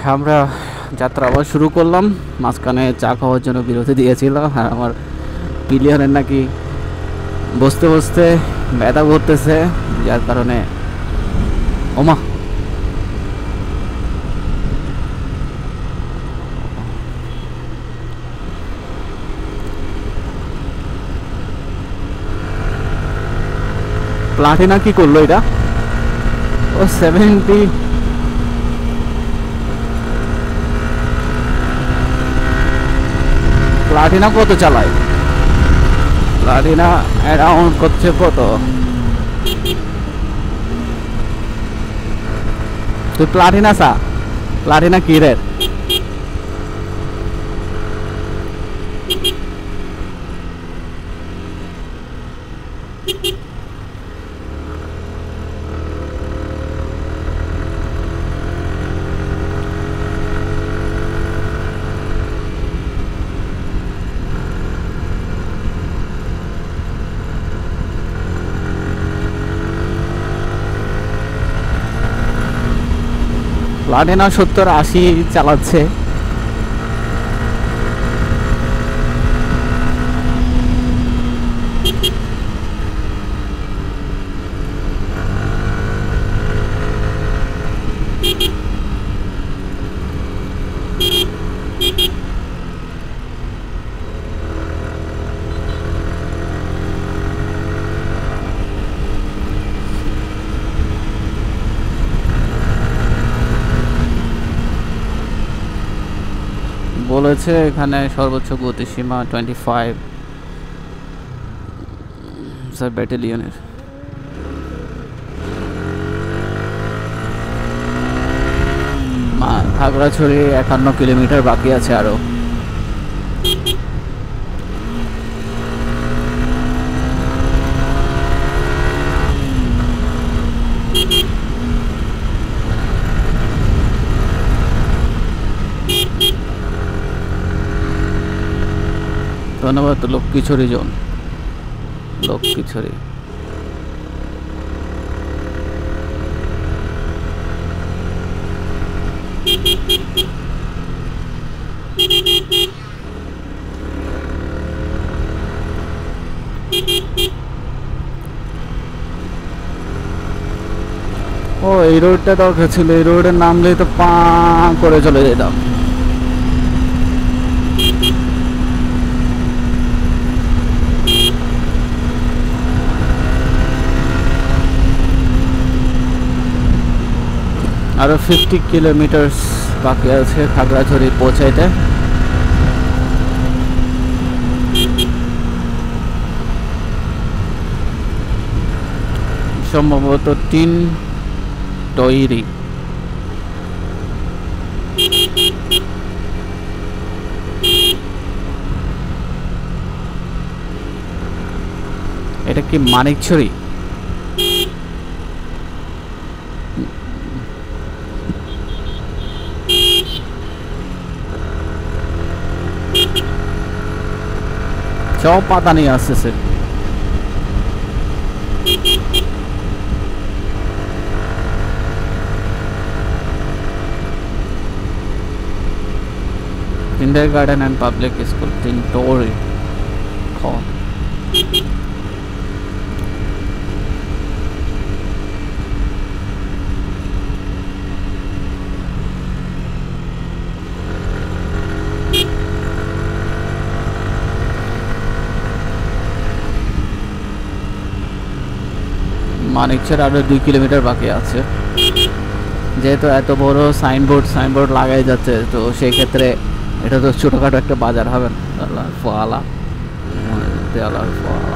আমরা যাত্রা আবার শুরু করলাম। মাঝখানে চা খাওয়ার জন্য বিরতি দিয়েছিল। আর আমার পিলিয়নের নাকি বসতে বসতে ব্যথা করতেছে, যার কারণে ওমা প্লাটিনা কি করলো এটা? ও 70। প্লাটিনা কত চালায়? প্লাটিনা অ্যারাউন্ড করছে কত? তুই প্লাটিনা সা প্লাটিনা কি রে? প্লাটিনা 70-80 চালাচ্ছে। বলেছে এখানে সর্বোচ্চ গতিসীমা 25 ব্যাটালিয়নের। খাগড়াছড়ি 51 কিলোমিটার বাকি আছে আরো। ধন্যবাদ। লক্ষ্মীছড়ি জোন, লক্ষ্মীছড়ি। ও এই রোডটা দরকার ছিল, এই রোডের নামলেই তো পা করে চলে যেতাম। আরো 50 কিলোমিটার বাকি আছে খাগড়াছড়ি পৌঁছাইতে। সম্ভবত 3 তৈরি। এটা কি মানিকছড়ি? সব পাতা নিয়ে আসতেছে। Kindergarten and public school Tintori Khon। Manikchhari আরো 2 কিলোমিটার বাকি আছে। যেহেতু এত বড় সাইনবোর্ড লাগাই যাচ্ছে, তো সেই ক্ষেত্রে এটা তো ছোটখাটো একটা বাজার হবে না। ফোয়ালা দেওয়ালার ফোয়ালা।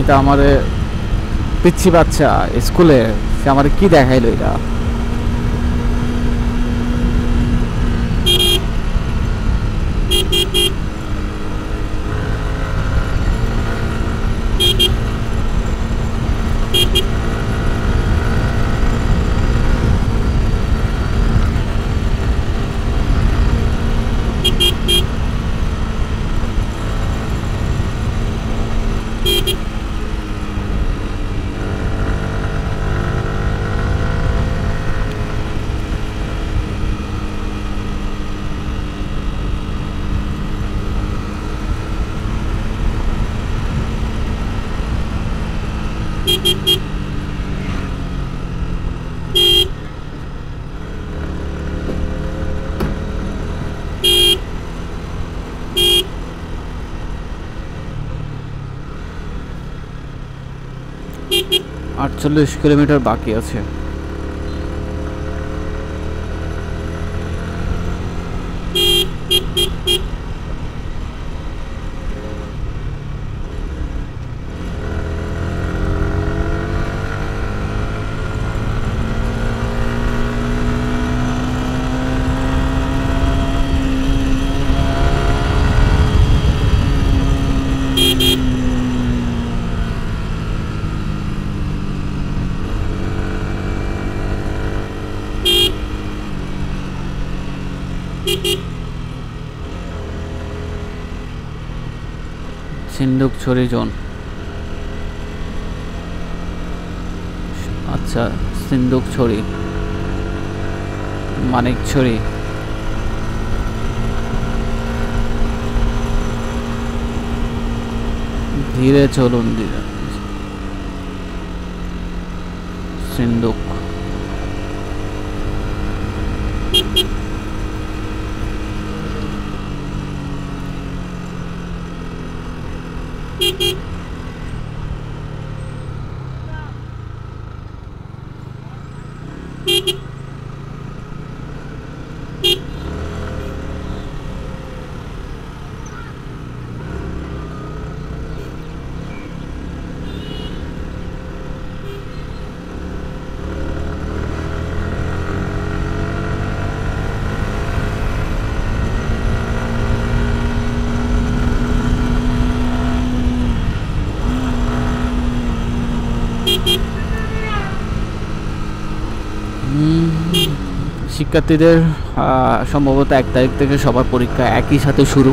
এটা আমার পিচ্ছি বাচ্চা স্কুলে, সে আমার কি দেখাইলো এটা? 48 কিলোমিটার বাকি আছে। সিন্দুকছড়ি জোন, আচ্ছা সিন্দুকছড়ি, মানিকছড়ি, ধীরে চলুন, ধীরে। সিন্দুক, শিক্ষার্থীদের সম্ভবত 1 তারিখ থেকে সবার পরীক্ষা একই সাথে শুরু।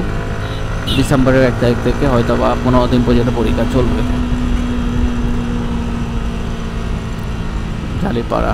ডিসেম্বরের 1 তারিখ থেকে হয়তো বা 15 দিন পর্যন্ত পরীক্ষা চলবে। ঢালিপাড়া,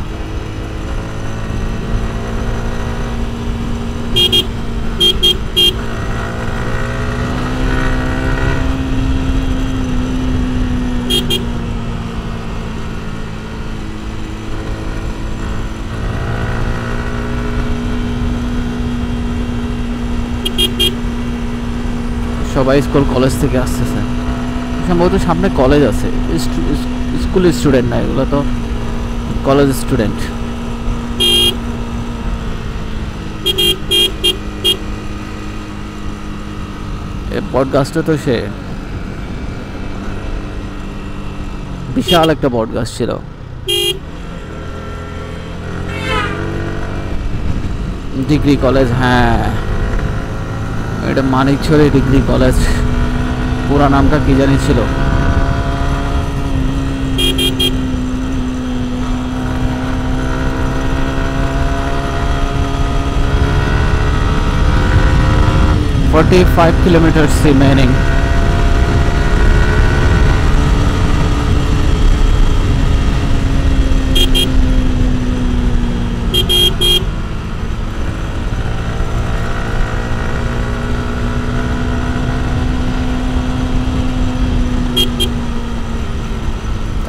সবাই স্কুল কলেজ থেকে আসতেছে, সম্ভবত সামনে কলেজ আছে। স্কুল স্টুডেন্ট না, এগুলো তো কলেজ স্টুডেন্ট। এই বট গাছটা তো সে বিশাল একটা বট গাছ ছিল। ডিগ্রি কলেজ, হ্যাঁ এটা মানিকছড়ি ডিগ্রি কলেজ। পুরা নামটা কি জানি ছিল। $45 kilometers remaining.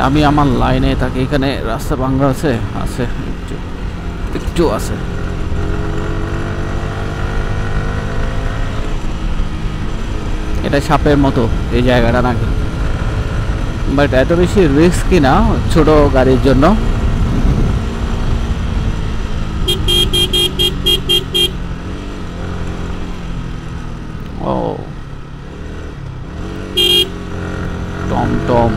আমি আমার লাইনে থাকি, এখানে রাস্তা ভাঙা আছে, আছে একটু আছে। এটা সাপের মতো এই জায়গাটা নাকি, বাট এত বেশি রিস্কি না ছোট গাড়ির জন্য। ও টমটম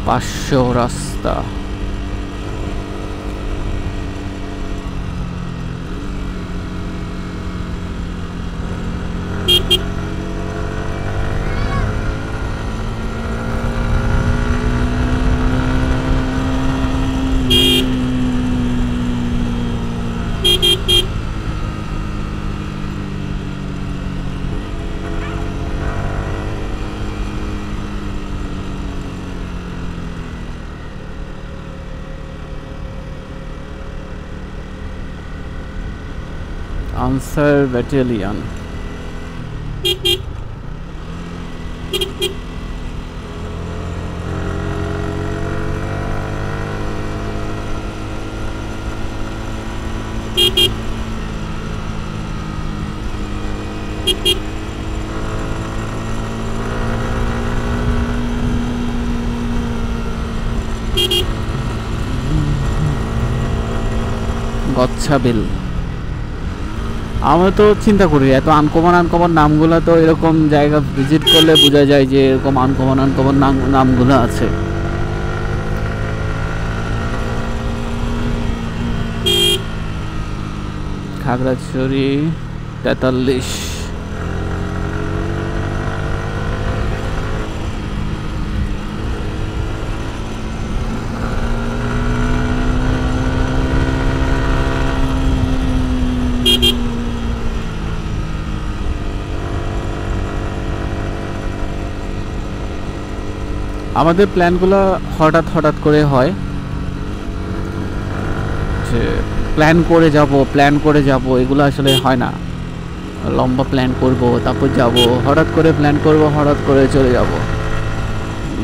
500 রাস্তা। আনসার ব্যাটালিয়ন, গালিছা বিল। আমি তো চিন্তা করি এত আনকমন আনকমন নামগুলো তো এরকম জায়গা ভিজিট করলে বোঝা যায় যে এরকম আনকমন আনকমন নামগুলো আছে। খাগড়াছড়ি 43। আমাদের প্ল্যানগুলো হঠাৎ হঠাৎ করে হয়, যে প্ল্যান করে যাব এগুলো আসলে হয় না। লম্বা প্ল্যান করব, তারপর যাব, হঠাৎ করে প্ল্যান করব, হঠাৎ করে চলে যাব,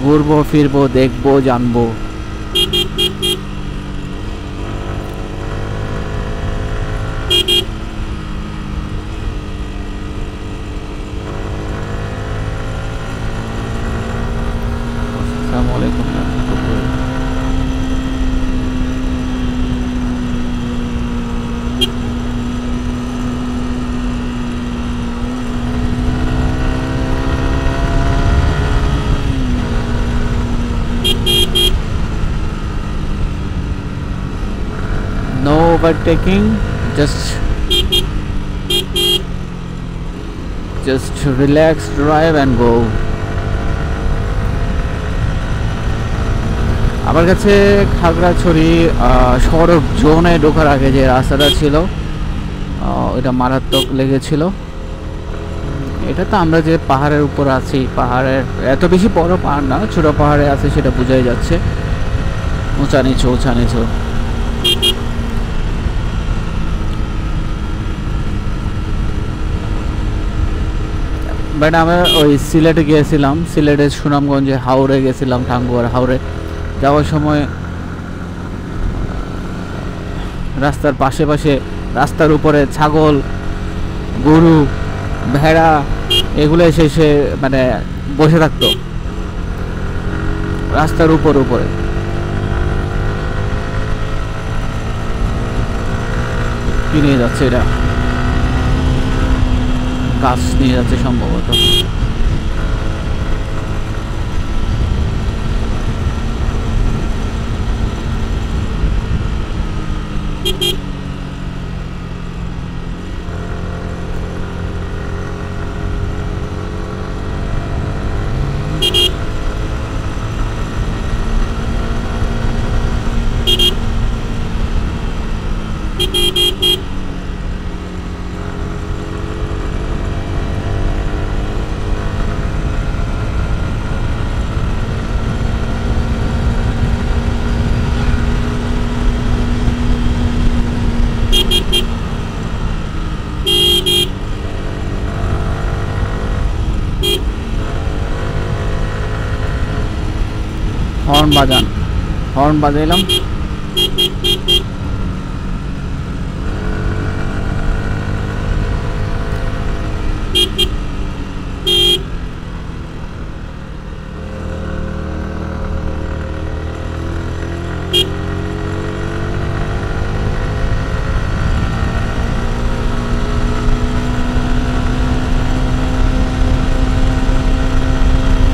ঘুরবো ফিরবো, দেখবো, জানবো। আসসালামু আলাইকুম। No overtaking, just relax, drive and go. আমার কাছে খাগড়াছড়ি সড়ক জোনে ঢোকার আগে যে রাস্তাটা ছিল এটা মারাত্মক লেগেছিল। এটা তো আমরা যে পাহাড়ের উপর আছি, পাহাড়ের এত বেশি বড় পাহাড় না, ছোট পাহাড়ে আছে সেটা বোঝাই যাচ্ছে। উঁচা নিচু উঁচা নিচু। বাট আমরা ওই সিলেটে গিয়েছিলাম, সিলেটের সুনামগঞ্জে হাওড়ে গেছিলাম, টাঙ্গুয়ার হাওড়ে যাওয়ার সময় রাস্তার পাশে পাশে, রাস্তার উপরে ছাগল, গরু, ভেড়া এগুলো এসে মানে বসে থাকতো রাস্তার উপরে। কি নিয়ে যাচ্ছে এটা? গাছ নিয়ে যাচ্ছে সম্ভবত। হর্ন বাজাইলাম।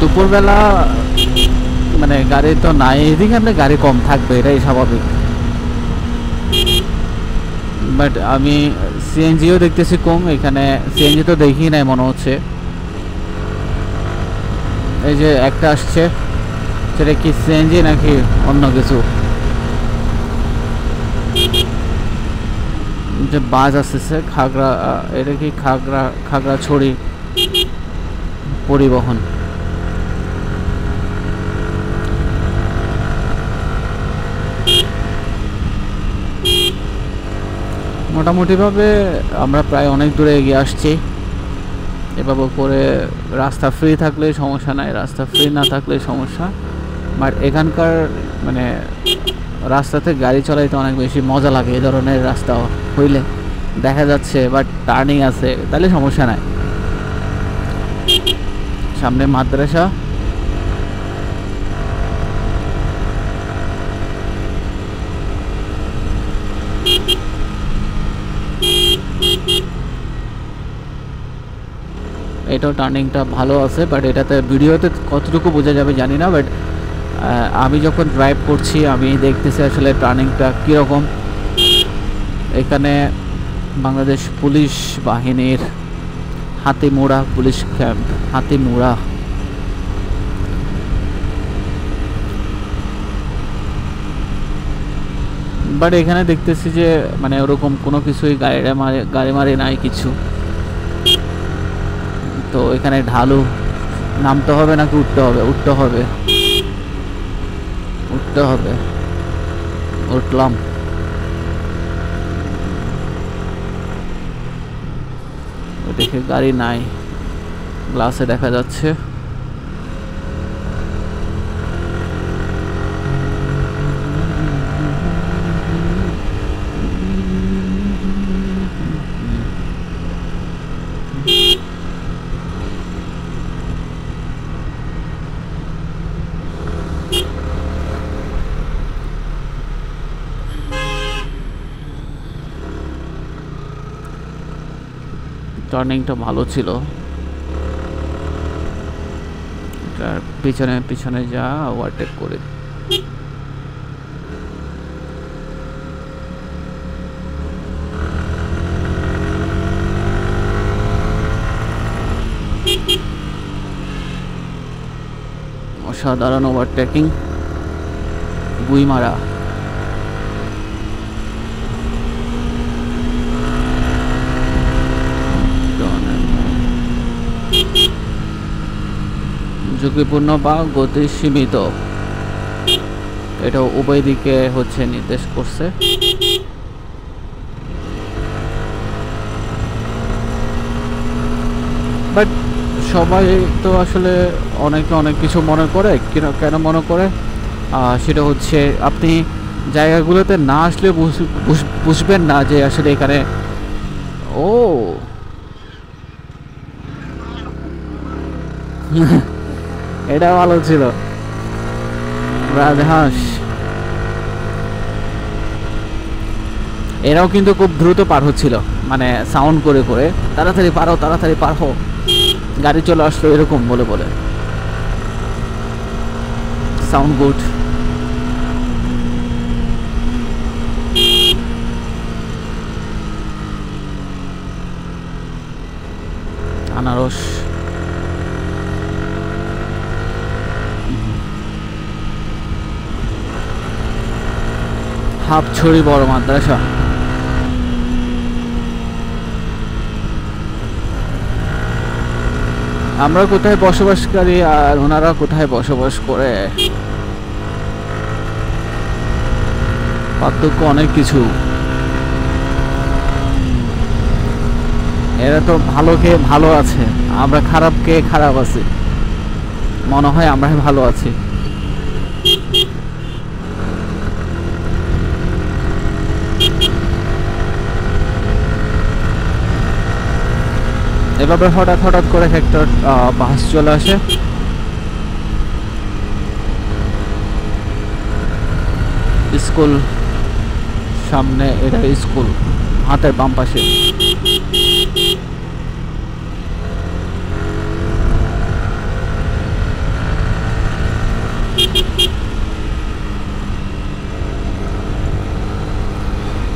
দুপুরবেলা মানে গাড়ি তো নাই এদিকে, আপনার গাড়ি কম থাকবে, এটাই স্বাভাবিক। বাট আমি সিএনজিও দেখতেছি কম এখানে, সিএনজি তো দেখি নাই মনে হচ্ছে। এই যে একটা আসছে, সেটা কি সিএনজি নাকি অন্য কিছু? যে বাস আসতেছে খাগড়া, এটা কি খাগড়াছড়ি পরিবহন। মোটামুটিভাবে আমরা প্রায় অনেক দূরে এগিয়ে আসছি। এভাবে করে রাস্তা ফ্রি থাকলে সমস্যা নাই, রাস্তা ফ্রি না থাকলে সমস্যা। বাট এখানকার মানে রাস্তাতে গাড়ি চালাইতে অনেক বেশি মজা লাগে এই ধরনের রাস্তা হইলে। দেখা যাচ্ছে বাট টার্নিং আছে, তাহলে সমস্যা নাই। সামনে মাদ্রাসা, এটাও টার্নিংটা ভালো আছে, বাট এটাতে ভিডিওতে কতটুকু বোঝা যাবে জানি না, বাট আমি যখন ড্রাইভ করছি আমি দেখতেছি আসলে টার্নিংটা কীরকম। এখানে বাংলাদেশ পুলিশ বাহিনীর হাতিমুড়া পুলিশ ক্যাম্প, হাতিমুড়া। বাট এখানে দেখতেছি যে মানে ওরকম কোনো কিছুই গাড়ি মারে নাই কিছু। তো এখানে ঢালু, নামতে হবে নাকি উঠতে হবে? উঠতে হবে, উঠতে হবে। উঠলাম। দেখে গাড়ি নাই, গ্লাসে দেখা যাচ্ছে। টার্নিংটা ভালো ছিল। পিছনে পিছনে যা, ওভারটেক করে। অসাধারণ ওভারটেকিং, গুই মারা। ঝুঁকিপূর্ণ বা গতি সীমিত, এটা উভয় দিকে হচ্ছে নির্দেশ করছে। বাট সবাই তো আসলে অনেকে অনেক কিছু মনে করে। কেন মনে করে? সেটা হচ্ছে আপনি জায়গাগুলোতে না আসলে বুঝবেন না যে আসলে এখানে ও এটা ভালো ছিল। রাজহাঁস এরাও কিন্তু খুব দ্রুত পার হচ্ছিল, মানে সাউন্ড করে করে, তাড়াতাড়ি পারো, তাড়াতাড়ি পার হো, গাড়ি চলে আসলো এরকম বলে বলে। Sound good. আনারস, হাফছড়ি বড় মাদ্রাসা। আমরা কোথায় বসবাসকারী আর ওনারা কোথায় বসবাস করে, পার্থক্য অনেক কিছু। এরা তো ভালো কে ভালো আছে, আমরা খারাপ কে খারাপ আছি। মনে হয় আমরাই ভালো আছি। এভাবে হঠাৎ হঠাৎ করে একটা বাস চলে আসে। স্কুল সামনে, এটা স্কুল হাতের বাম পাশে।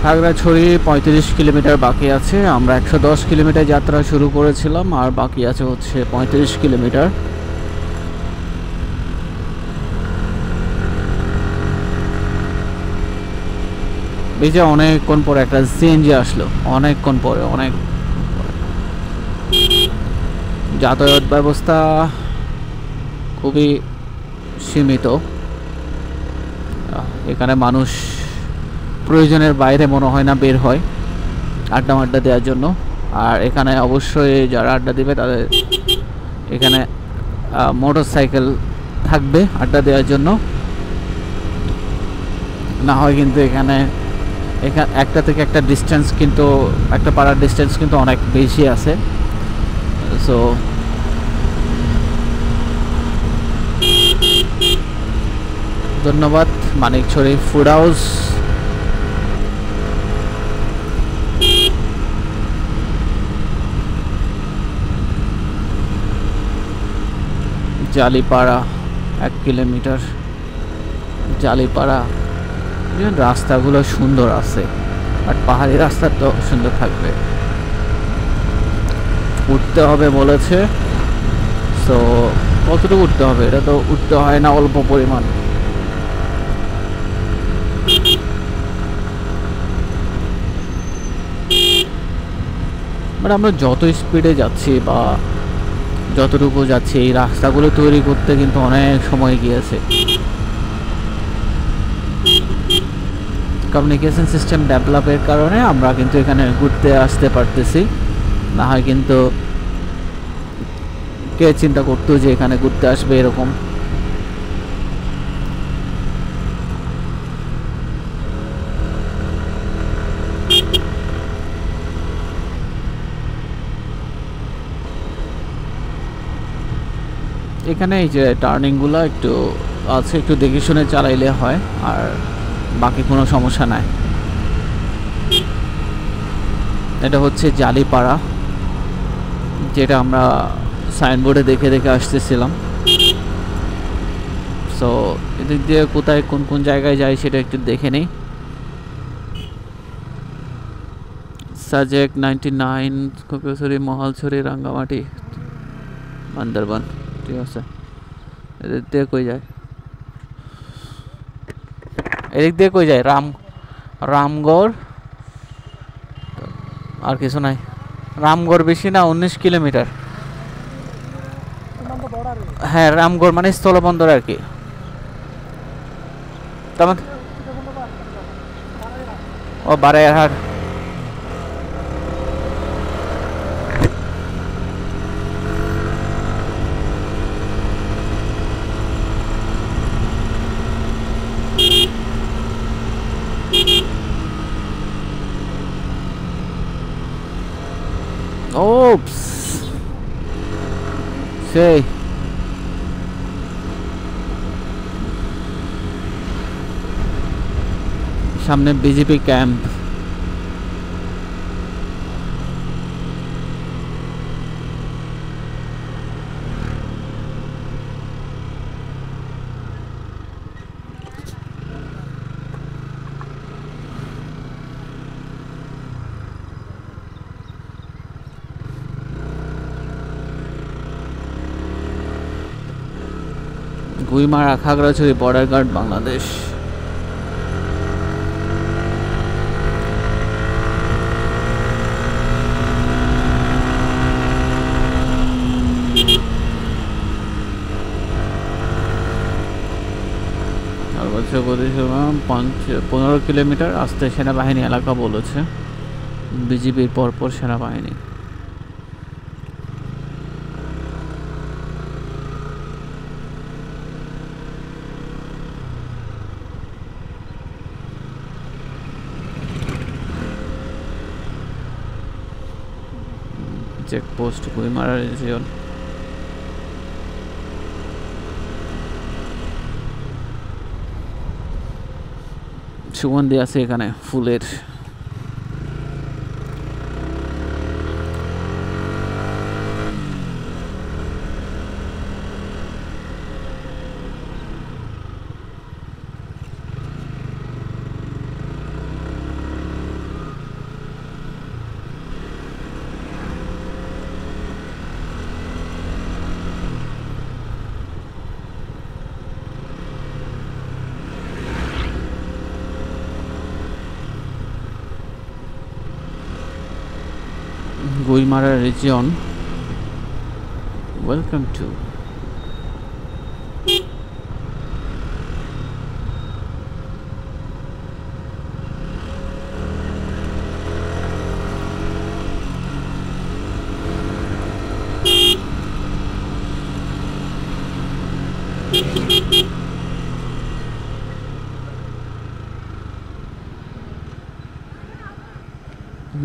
খাগড়াছড়ি 35 কিলোমিটার বাকি আছে। আমরা 110 কিলোমিটার যাত্রা শুরু করেছিলাম, আর বাকি আছে হচ্ছে 35 কিলোমিটার। এই যে অনেকক্ষণ পরে একটা সিএনজি আসলো, অনেকক্ষণ পরে, অনেক। যাতায়াত ব্যবস্থা খুবই সীমিত। এখানে মানুষ প্রয়োজনের বাইরে মনে হয় না বের হয় আড্ডা মাড্ডা দেওয়ার জন্য। আর এখানে অবশ্যই যারা আড্ডা দিবে তাদের এখানে মোটর সাইকেল থাকবে আড্ডা দেওয়ার জন্য, না হয় কিন্তু এখানে একটা থেকে একটা ডিস্টেন্স, কিন্তু একটা পাড়ার ডিস্টেন্স কিন্তু অনেক বেশি আছে। সো ধন্যবাদ মানিকছড়ি ফুড হাউস। জালিপাড়া 1 কিলোমিটার। জালিপাড়া রাস্তাগুলো সুন্দর আছে, আর পাহাড়ি রাস্তা তো সুন্দর থাকবে। উঠতে হবে বলেছে, সো কতটুকু উঠতে হবে? এটা তো উঠতে হয় না, অল্প পরিমাণ। বাট আমরা যত স্পিডে যাচ্ছি বা যতটুকু যাচ্ছি, এই রাস্তাগুলো তৈরি করতে কিন্তু অনেক সময় গিয়েছে। কমিউনিকেশন সিস্টেম ডেভেলপের কারণে আমরা কিন্তু এখানে ঘুরতে আসতে পারতেছি, না হয় কিন্তু কে চিন্তা করতো যে এখানে ঘুরতে আসবে এরকম। এখানে এই যে টার্নিংগুলো একটু আছে, একটু দেখে শুনে চালাইলে হয়, আর বাকি কোনো সমস্যা নাই। এটা হচ্ছে জালিপাড়া, যেটা আমরা সাইনবোর্ডে দেখে দেখে আসতেছিলাম। সো এদিক দিয়ে কোথায় কোন কোন জায়গায় যাই সেটা একটু দেখে নেই। সাজেক 99, কোকেশ্বরী, মহালছড়ি, রাঙ্গামাটি, বান্দরবান। ঠিক আছে, এদিক দিয়ে কই যায়? এদিক দিয়ে কই যায়? রামগড়, আর কিছু নাই। রামগড় বেশি না, 19 কিলোমিটার। হ্যাঁ, রামগড় মানে স্থলবন্দর আর কি। তেমন ও বারাইহাট। ওপস, সেই সামনে BJP camp. Guimara, Khagrachari border guard, Bangladesh. সর্বোচ্চ গতি 15 কিলোমিটার। আসতে সেনাবাহিনী এলাকা বলেছে, বিজিবির পরপর সেনাবাহিনী। Checkpost Guimara region. সুগন্ধি আছে এখানে ফুলের। Guimara region. Welcome to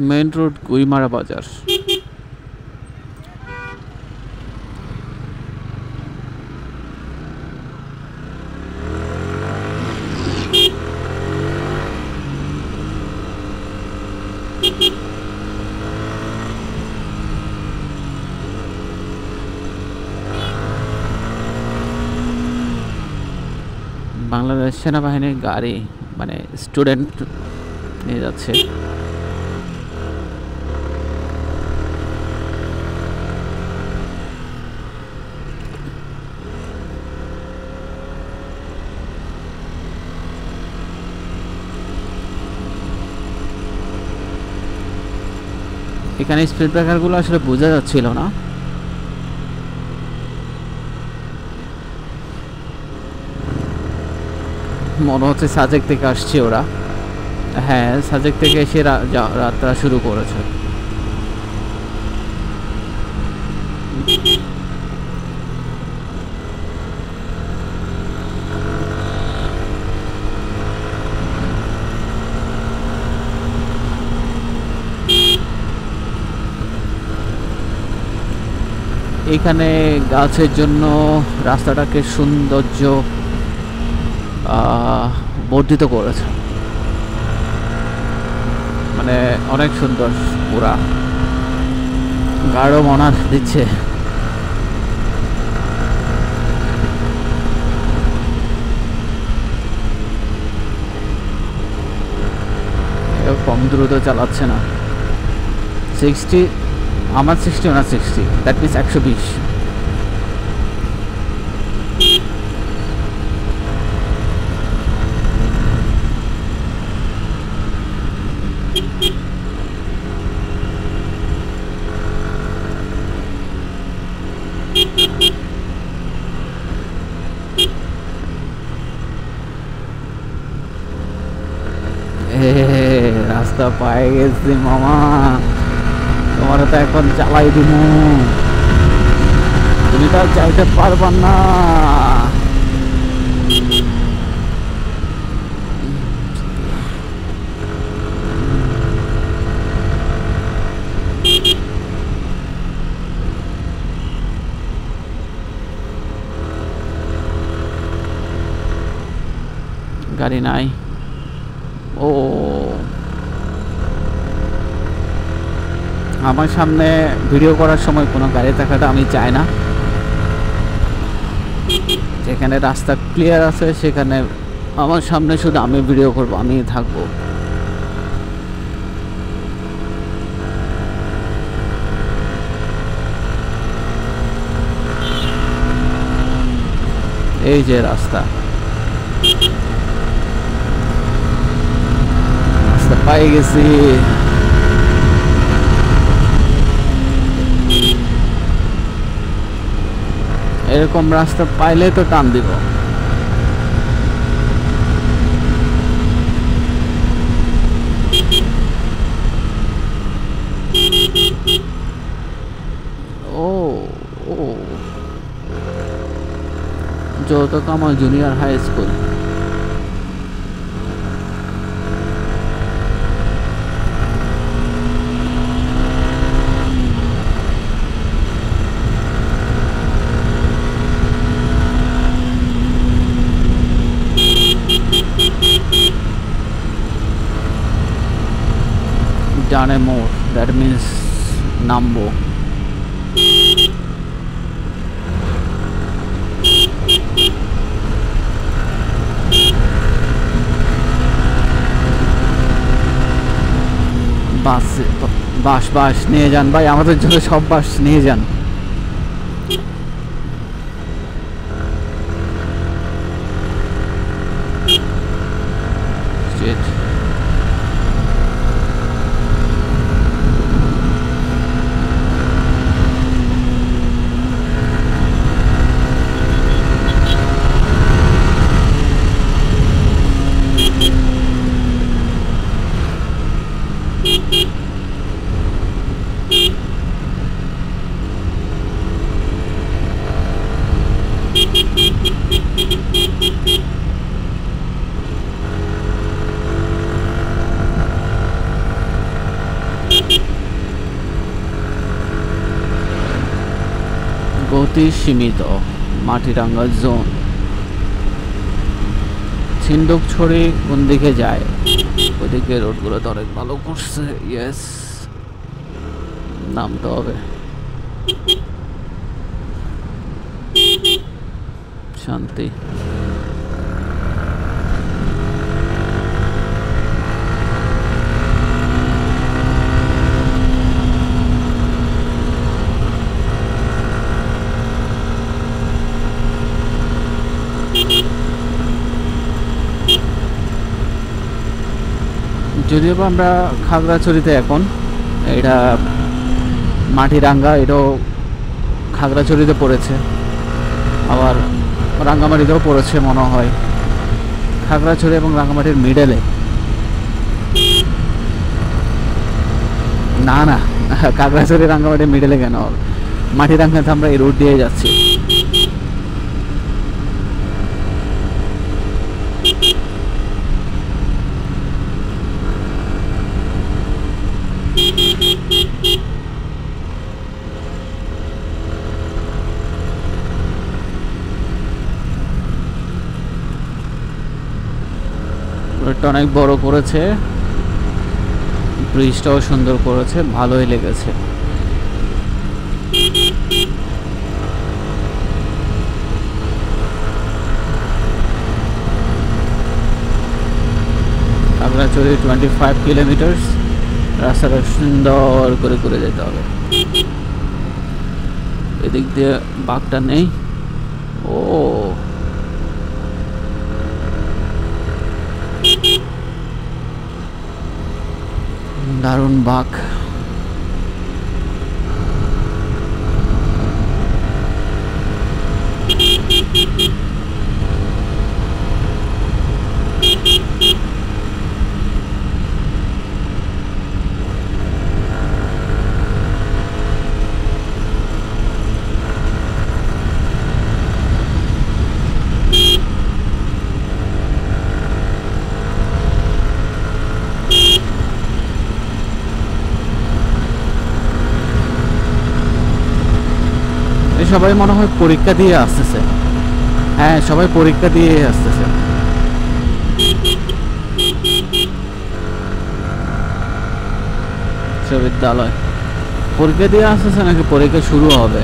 Main Road, Guimara Bazar. Bangladesh সেনাবাহিনীর গাড়ি, মানে স্টুডেন্ট নিয়ে যাচ্ছে। এখানে স্পিড ব্রেকারগুলো আসলে বোঝা যাচ্ছিল না। মনে হচ্ছে সাজেক থেকে আসছে ওরা। হ্যাঁ, সাজেক থেকে এসে যাত্রা শুরু করেছে। এখানে গাছের জন্য রাস্তাটাকে সৌন্দর্য বর্ধিত করেছে, মানে অনেক সুন্দর, পুরা গাঢ় মনার দিচ্ছে। কম দ্রুত চালাচ্ছে না। 60, আমার 60 না 60, দ্যাট মিনস 120। রাস্তা পাই গেছি মামা, তোমার তো এখন চালাই দিমু, তুমি তো চাইতে পারবা না। গাড়ি নাই। ও, আমার সামনে ভিডিও করার সময় কোনো গাড়ি থাকাটা আমি চাই না। যেখানে রাস্তা ক্লিয়ার আছে সেখানে আমার সামনে শুধু আমি ভিডিও করব, আমি থাকবো। এই যে রাস্তা পাই গেছি। এরকম রাস্তা পাইলে তো টান দিব। ও ও, যত কামাল জুনিয়র হাই স্কুল। ডানে মোড়, দ্যাট মিন্স নামবো। বাস নিয়ে যান ভাই, আমাদের জন্য সব বাস নিয়ে যান। গতি সীমিত, মাটিরাঙ্গা জোন। ছিন্দুকছড়ি কোন দিকে যায়? ওইদিকে রোডগুলো তো অনেক ভালো করছে। ইয়েস, নামতে হবে। শান্তি। যদিও বা আমরা খাগড়াছড়িতে এখন, এটা মাটিরাঙ্গা, এটাও খাগড়াছড়িতে পড়েছে, আবার রাঙ্গামাটিতেও পড়েছে মনে হয়। খাগড়াছড়ি এবং রাঙ্গামাটির মিডলে, না না, খাগড়াছড়ি রাঙ্গামাটির মিডলে কেন হবে? মাটিরাঙ্গাতে আমরা এই রুট দিয়ে যাচ্ছি। রোডটা অনেক বড় করেছে, ব্রিজটাও সুন্দর করেছে, ভালোই লেগেছে। খাগড়াছড়ি 25 কিলোমিটার, রাস্তাটা সুন্দর করে করে যেতে হবে। এদিক দিয়ে বাঁকটা নেই। ও দারুণ বাঁক। সবাই মনে হয় পরীক্ষা দিয়ে আসতেছে। হ্যাঁ, সবাই পরীক্ষা দিয়ে আসতেছে। বিশ্ববিদ্যালয় পরীক্ষা দিয়ে আসতেছে নাকি পরীক্ষা শুরু হবে?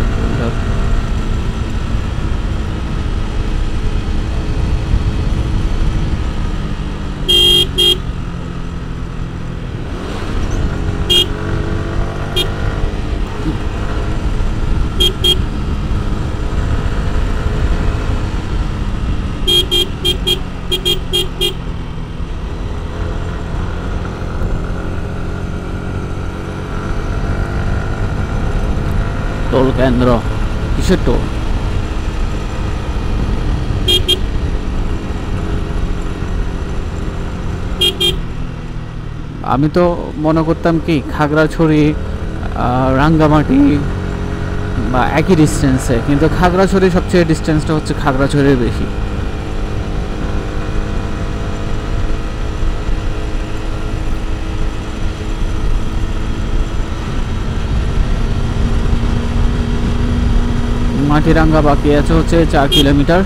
টোল কেন্দ্র, কিসের টোল? আমি তো মনে করতাম কি খাগড়াছড়ি রাঙ্গামাটি বা একই ডিস্টেন্সে, কিন্তু খাগড়াছড়ি সবচেয়ে ডিস্টেন্সটা হচ্ছে খাগড়াছড়ির বেশি। মাটিরাঙ্গা বাকি আছে হচ্ছে 4 কিলোমিটার।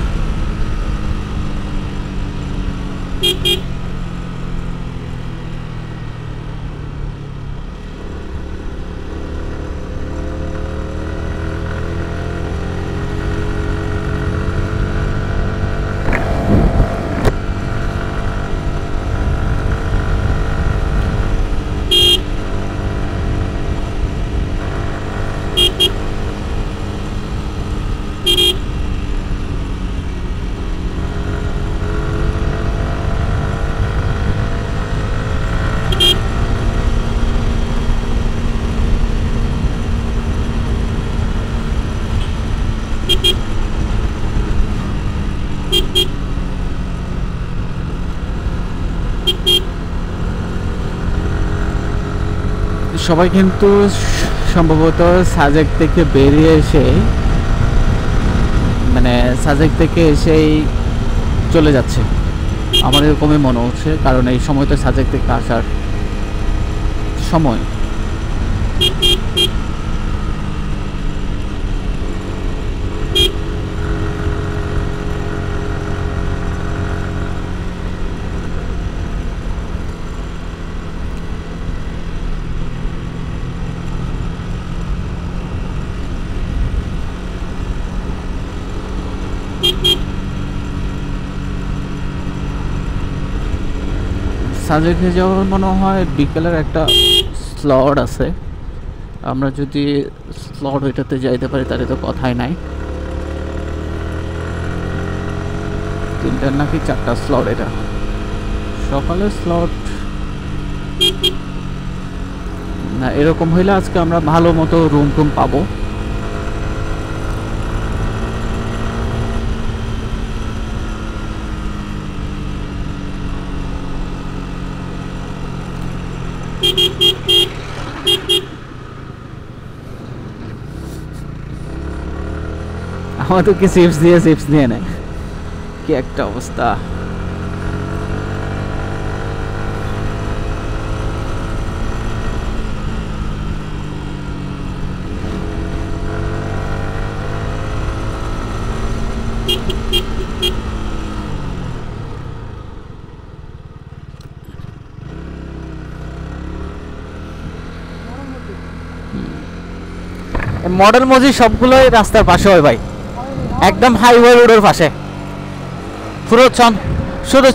সবাই কিন্তু সম্ভবত সাজেক থেকে বেরিয়ে এসে, মানে সাজেক থেকে এসেই চলে যাচ্ছে, আমার এরকমই মনে হচ্ছে, কারণ এই সময় তো সাজেক থেকে আসার সময়। সাজেকে যাওয়ার মনে হয় বিকেলের একটা স্লট আছে, আমরা যদি স্লট ওইটাতে যাইতে পারি তাহলে তো কথাই নাই। 3টা নাকি 4টা স্লট, এটা সকালের স্লট না এরকম হইলে আজকে আমরা ভালো মতো রুম টুম পাবো। আমাদেরকে চিপস দিয়ে নেয়, কি একটা অবস্থা। মডেল মসজিদ সবগুলোই রাস্তার পাশে হয় ভাই, একদম হাইওয়ে রোডের পাশে। পুরো শুধু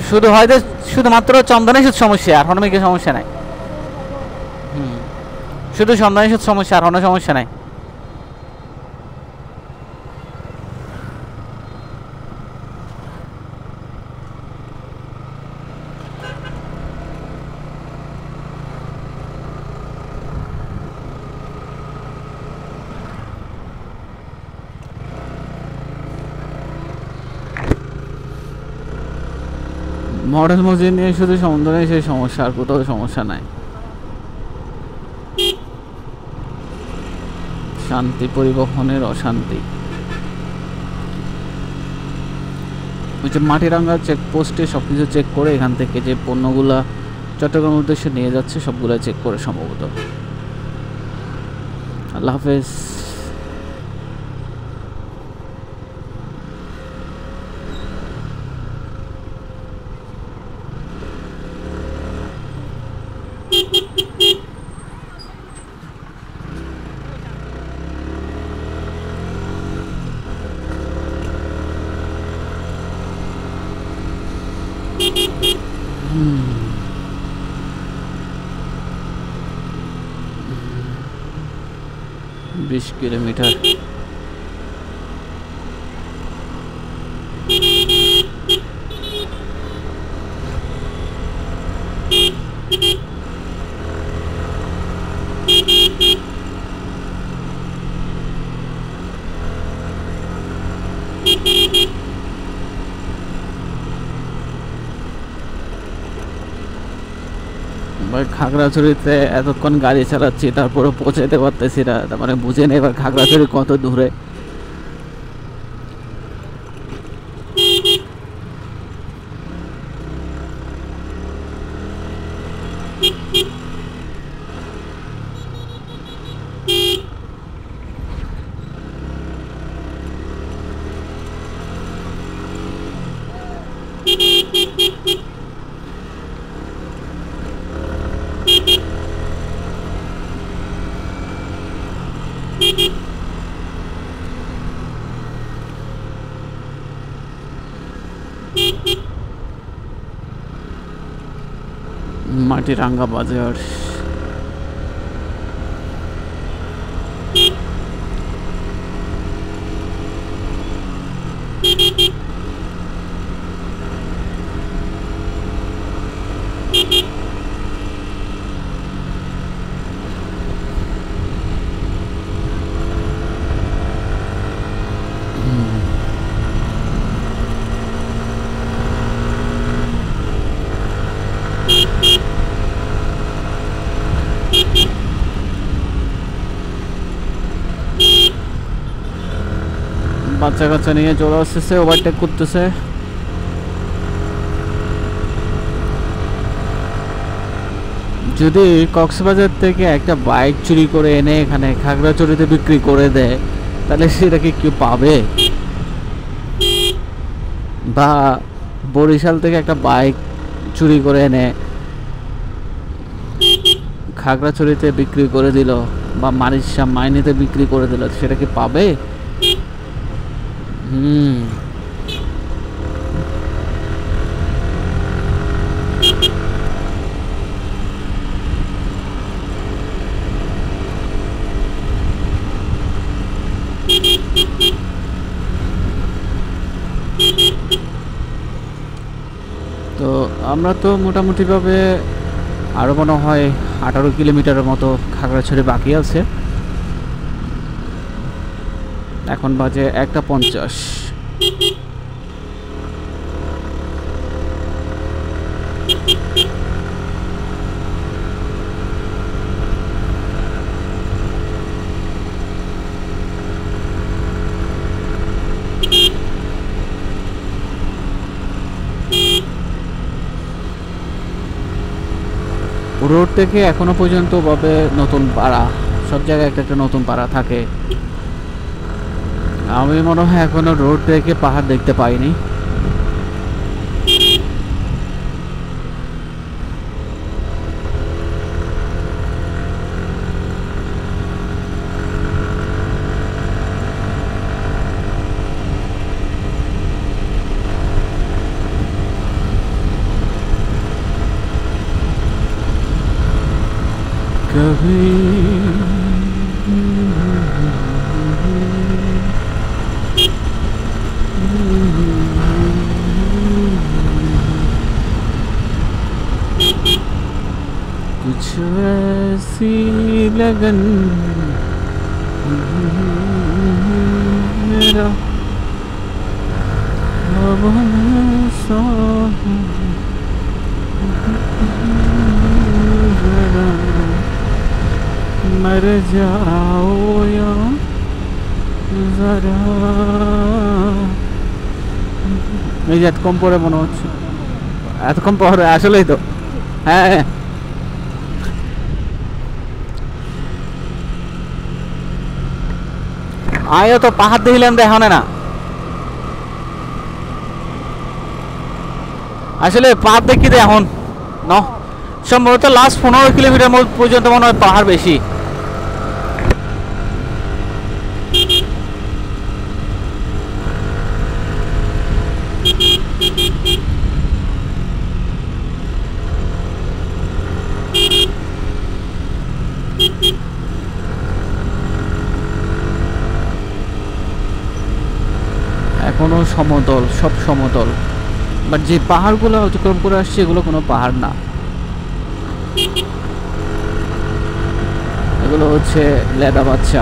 শুধু হয়তো শুধুমাত্র চন্দনে শুধু সমস্যা, আর কোনো সমস্যা নাই। শুধু চন্দনে শুধু সমস্যা, আর কোনো সমস্যা নাই। মডেল মসজিদ নিয়ে শুধু সমুদ্রে সেই সমস্যা, আর কোথাও সমস্যা নাই। শান্তি, পরিবহনের অশান্তি। ওই যে মাটিরাঙ্গা চেকপোস্টে সবকিছু চেক করে এখান থেকে যে পণ্যগুলা চট্টগ্রাম উদ্দেশ্যে নিয়ে যাচ্ছে সবগুলো চেক করে সম্ভবত। আল্লাহ হাফেজ। বিশ কিলোমিটার। ভাই খাগড়াছড়িতে এতক্ষণ গাড়ি চালাচ্ছি, তারপরে পৌঁছাতে পারতেছি না। তার মানে বুঝে নেই এবার খাগড়াছড়ি কত দূরে। মাটিরাঙ্গা বাজার। বাচ্চা কাচ্চা নিয়ে চলে আসতেছে, ওভারটেক করতেছে। যদি কক্সবাজার থেকে একটা বাইক চুরি করে এনে এখানে খাগড়াছড়িতে বিক্রি করে দেয়, তাহলে সেটাকে কেউ পাবে? বা বরিশাল থেকে একটা বাইক চুরি করে এনে খাগড়াছড়িতে বিক্রি করে দিল, বা মাইনিতে বিক্রি করে দিল, সেটা কি পাবে? তো আমরা তো মোটামুটিভাবে আরও মনে হয় 18 কিলোমিটারের মতো খাগড়াছড়ি বাকি আছে। এখন বাজে 1:50। রোড থেকে এখনো পর্যন্ত ভাবে নতুন পাড়া, সব জায়গায় একটা একটা নতুন পাড়া থাকে। আমি মনে হয় এখনো রোড থেকে পাহাড় দেখতে পাইনি। कभी कुछ ऐसी लगन मेरा अब सा मर जाओ या जरा এই যে এত কম পরে মনে হচ্ছে, এত কম পরে আসলেই তো। হ্যাঁ আয়ো তো পাহাড় দেখলাম দেখানে না, আসলে পাহাড় দেখি তো এখন ন সম্ভবত লাস্ট 15 কিলোমিটার পর্যন্ত মনে হয় পাহাড় বেশি। এখনো সমতল, সব সমতল, বাট যে পাহাড়গুলো অতিক্রম করে আসছে এগুলো কোনো পাহাড় না, এগুলো হচ্ছে লেদা বাচ্চা।